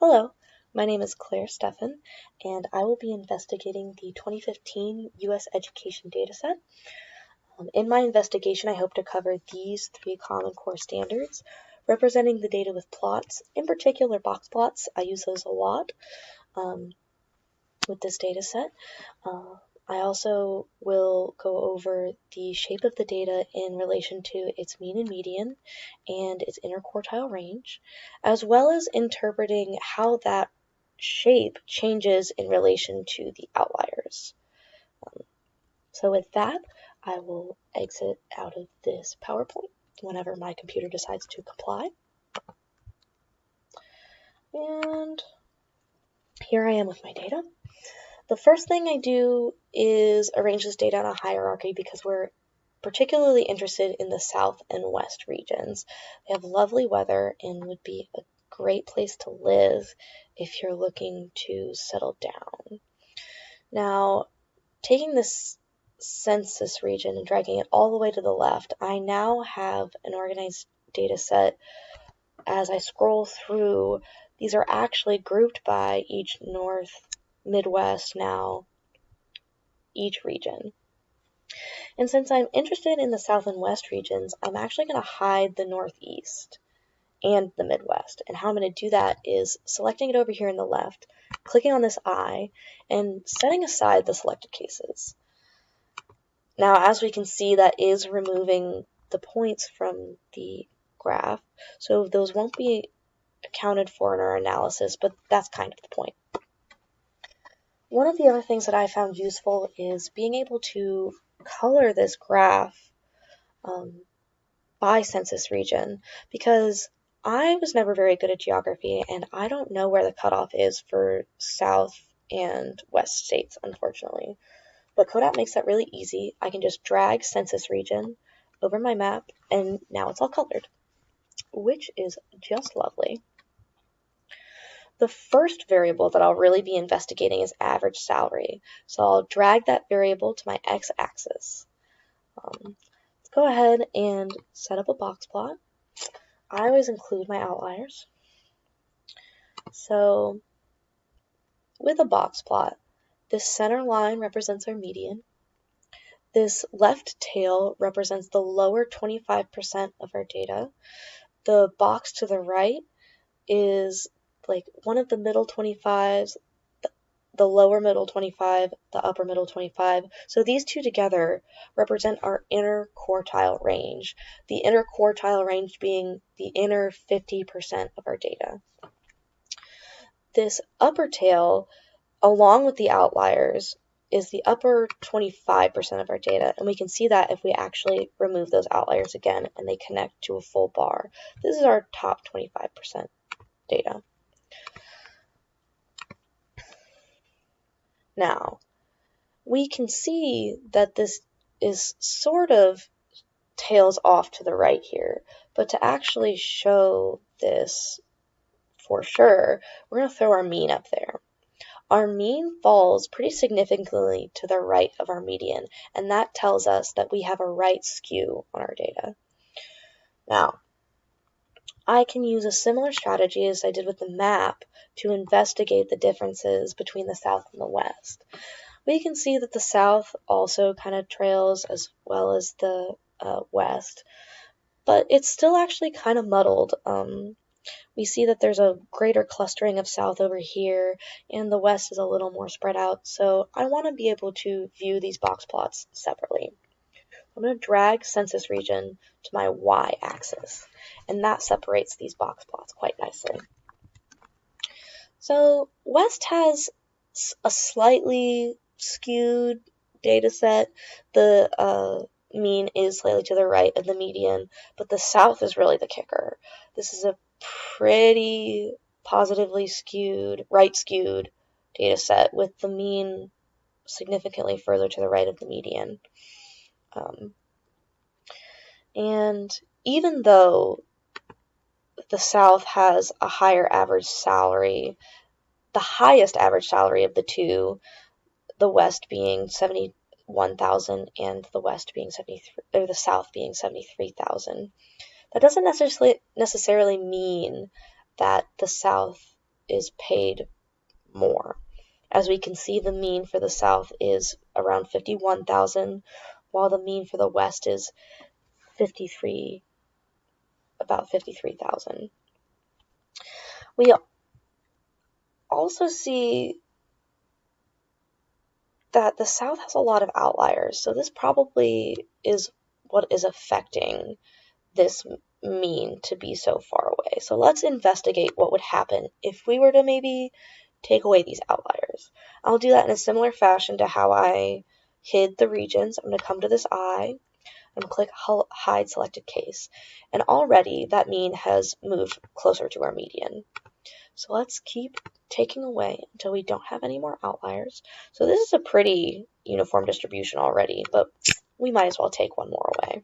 Hello, my name is Claire Steffen, and I will be investigating the 2015 U.S. Education Dataset. In my investigation, I hope to cover these three Common Core standards, representing the data with plots, in particular box plots. I use those a lot with this dataset. I also will go over the shape of the data in relation to its mean and median and its interquartile range, as well as interpreting how that shape changes in relation to the outliers. So with that, I will exit out of this PowerPoint whenever my computer decides to comply. And here I am with my data. The first thing I do is arrange this data in a hierarchy because we're particularly interested in the south and west regions. They have lovely weather and would be a great place to live if you're looking to settle down. Now, taking this census region and dragging it all the way to the left, I now have an organized data set. As I scroll through, these are actually grouped by each North, Midwest now, each region. And since I'm interested in the South and West regions, I'm actually going to hide the Northeast and the Midwest. And how I'm going to do that is selecting it over here in the left, clicking on this eye, and setting aside the selected cases. Now, as we can see, that is removing the points from the graph, so those won't be accounted for in our analysis, but that's kind of the point. One of the other things that I found useful is being able to color this graph by census region, because I was never very good at geography and I don't know where the cutoff is for South and West states, unfortunately. But CODAP makes that really easy. I can just drag census region over my map and now it's all colored, which is just lovely. The first variable that I'll really be investigating is average salary. So I'll drag that variable to my x-axis. Let's go ahead and set up a box plot. I always include my outliers. So with a box plot, this center line represents our median. This left tail represents the lower 25% of our data. The box to the right is like one of the middle 25s, the lower middle 25, the upper middle 25. So these two together represent our inner quartile range, the inner quartile range being the inner 50% of our data. This upper tail, along with the outliers, is the upper 25% of our data, and we can see that if we actually remove those outliers again and they connect to a full bar. This is our top 25% data. Now, we can see that this is sort of tails off to the right here, but to actually show this for sure, we're going to throw our mean up there. Our mean falls pretty significantly to the right of our median, and that tells us that we have a right skew on our data. Now, I can use a similar strategy as I did with the map to investigate the differences between the South and the West. We can see that the South also kind of trails as well as the West, but it's still actually kind of muddled. We see that there's a greater clustering of South over here, and the West is a little more spread out, so I want to be able to view these box plots separately. I'm going to drag census region to my y-axis, and that separates these box plots quite nicely. So West has a slightly skewed data set. The mean is slightly to the right of the median, but the South is really the kicker. This is a pretty positively skewed, right-skewed data set with the mean significantly further to the right of the median. And even though the South has a higher average salary, the highest average salary of the two, the West being 71,000 and the West being 73, or the South being 73,000. That doesn't necessarily mean that the South is paid more. As we can see, the mean for the South is around 51,000, while the mean for the West is about 53,000. We also see that the South has a lot of outliers, so this probably is what is affecting this mean to be so far away. So let's investigate what would happen if we were to maybe take away these outliers. I'll do that in a similar fashion to how I hid the regions. I'm going to come to this eye. I'm going to click hide selected case. And already that mean has moved closer to our median. So let's keep taking away until we don't have any more outliers. So this is a pretty uniform distribution already, but we might as well take one more away.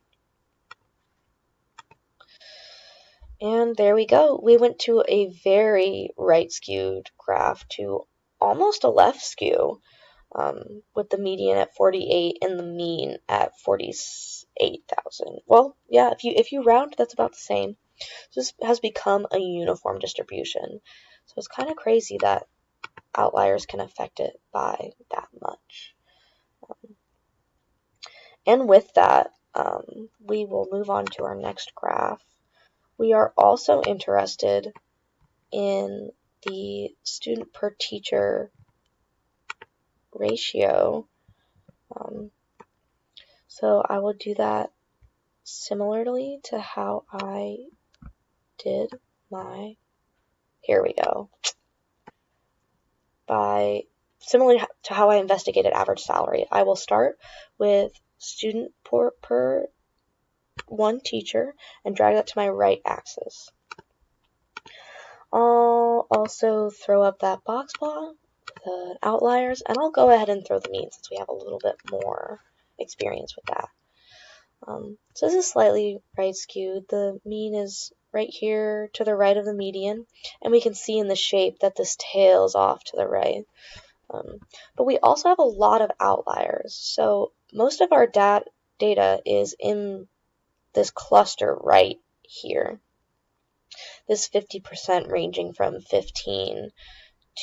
And there we go. We went to a very right-skewed graph to almost a left skew, with the median at 48 and the mean at 48,000. Well, yeah, if you round, that's about the same. This has become a uniform distribution. So it's kind of crazy that outliers can affect it by that much. And with that, we will move on to our next graph. We are also interested in the student per teacher ratio. So I will do that similarly to how I did here we go. Similarly to how I investigated average salary, I will start with student per one teacher and drag that to my right axis. I'll also throw up that box plot, the outliers, and I'll go ahead and throw the mean since we have a little bit more experience with that. So this is slightly right skewed. The mean is right here to the right of the median, and we can see in the shape that this tails off to the right. But we also have a lot of outliers. So most of our data is in this cluster right here. This 50% ranging from 15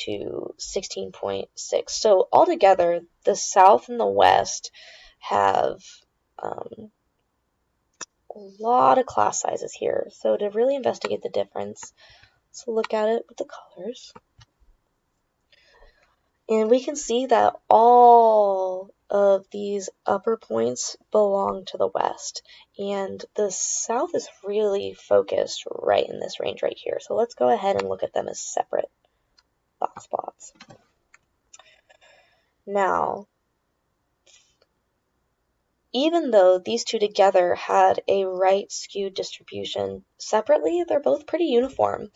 to 16.6. So altogether, the South and the West have a lot of class sizes here. So to really investigate the difference, let's look at it with the colors. And we can see that all of these upper points belong to the West. And the South is really focused right in this range right here. So let's go ahead and look at them as separate box plots. Now, even though these two together had a right skewed distribution, separately they're both pretty uniform.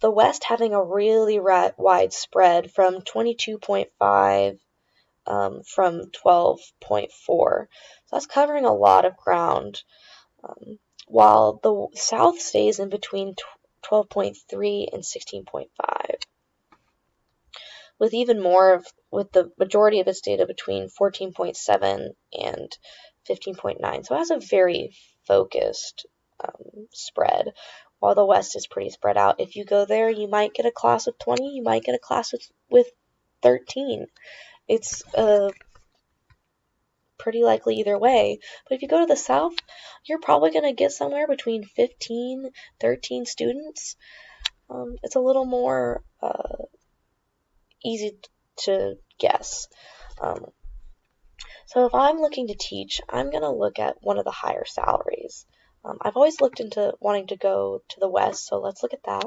The West having a really wide spread from 22.5 from 12.4. So that's covering a lot of ground, while the South stays in between 12.3 and 16.5. With even more with the majority of its data between 14.7 and 15.9. So it has a very focused spread, while the West is pretty spread out. If you go there, you might get a class with 20, you might get a class with 13. It's pretty likely either way. But if you go to the South, you're probably going to get somewhere between 15, 13 students. It's a little more easy to guess. So if I'm looking to teach, I'm going to look at one of the higher salaries. I've always looked into wanting to go to the West, so let's look at that.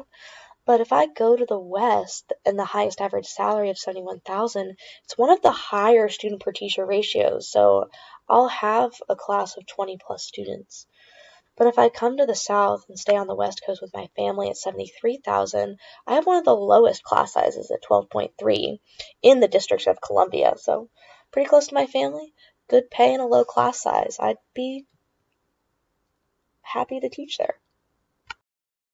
But if I go to the West and the highest average salary of 71,000, it's one of the higher student per teacher ratios. So I'll have a class of 20 plus students. But if I come to the South and stay on the West Coast with my family at 73,000, I have one of the lowest class sizes at 12.3 in the District of Columbia. So pretty close to my family, good pay and a low class size. I'd be happy to teach there.